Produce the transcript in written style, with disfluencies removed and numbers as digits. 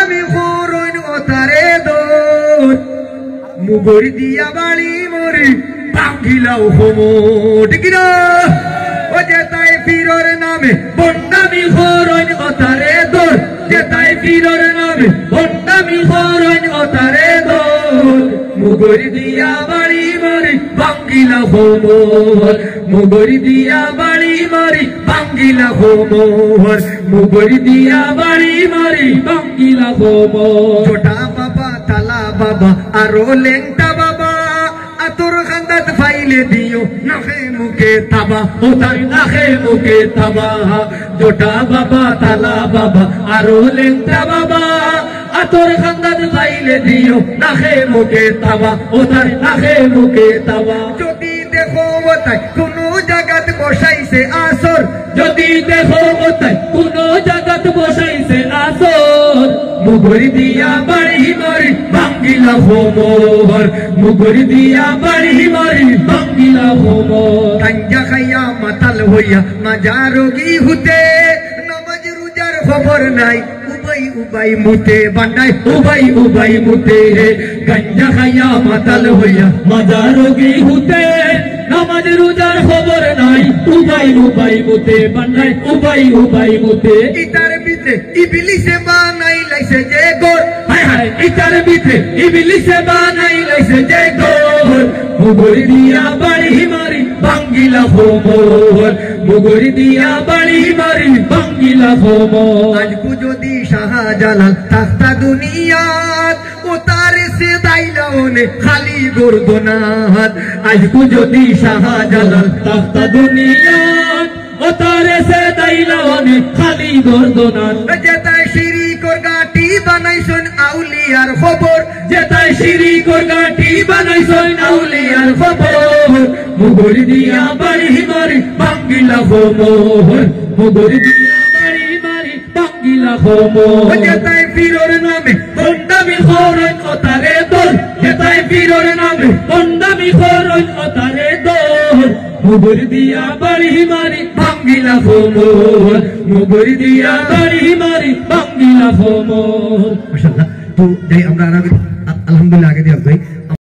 বন্দামি খোরন ও তারে দোর মুগরি দিয়া বাড়ি মরি ভাঙ্গিলাও হোমোট কিনা ও যে তাই ফিরোর নামে বন্দামি খোরন ও তারে দোর যে তাই ফিরোর নামে বন্দামি খোরন ও তারে দোর মুগরি দিয়া বাড়ি মরি ভাঙ্গিলা হোমোর মুগরি দিয়া বাড়ি মরি ভাঙ্গিলা হোমোর মুগরি দিয়া বাড়ি মরি ভাঙ্গিলা হোমোর ছোটা বাবা তালা বাবা আরো লেংটা বাবা আতর খান্দাত ফাইলে দিও নাখে মুখে তাবা ও তাই নাখে মুখে তাবা ছোটা বাবা তালা বাবা আরো লেংটা বাবা আতর খান্দাত ফাইলে দিও নাখে মুখে তাবা ও তাই নাখে মুখে তাবা যদি দেখো ও তাই কোনো জায়গাত বসাইছে আসর যদি দেখো ও তাই কোনো জায়গাত বসাইছে আসর মুগরি দিয়া বাড়ি মরি ভাঙ্গিলা হোমর মুগরি দিয়া বাড়ি মরি ভাঙ্গিলা হোমর গাঞ্জা খাইয়া মাতাল হইয়া মাজা রোগী হুতে নামাজ রোজার খবর নাই উবাই উবাই মুতে বান্ডাই উবাই উবাই মুতে গাঞ্জা খাইয়া মাতাল হইয়া মাজা রোগী হুতে নামাজ রোজার খবর নাই উবাই উবাই মুতে বান্ডাই উবাই উবাই মুতে ইতার ভিতরে ইবলিসে বানাই লাইছে যে গোর হায় হায় ইতার ভিতরে ইবলিসে বানাই লাইছে যে গোর মুগরি দিয়া বাড়ি মারি ভাঙ্গিলা হোমর মুগরি দিয়া বাড়ি মারি ভাঙ্গিলা হোমর আজকু যদি শাহজালাল তাখতা দুনিয়াত ও তারে সে দাইলাওনে খালি গর্দনাত আজকু যদি শাহজালাল তাখতা দুনিয়াত ও তারে সে দাইলাওনে খালি গর্দনাত যেতাই শিরিকর গাটি বানাইছন আউলিয়ার খবর যেতাই শিরিকর গাটি বানাইছন আউলিয়ার খবর মুগরি দিয়া বাড়ি মারি ভাঙ্গিলা হোমর মুগরি দিয়া বাড়ি মারি ভাঙ্গিলা হোমর যেতাই ফিরোর নামে বন্দামি খোরন ও তারে দোর যেতাই ফিরোর নামে বন্দামি খোরন ও তারে দোর মুগরি দিয়া বাড়ি মারি ভাঙ্গিলা হোমর মুগরি দিয়া বাড়ি মারি ভাঙ্গিলা হোমর মাশাআল্লাহ তো যাই আমরা আলহামদুলিল্লাহ আগে দিয়ে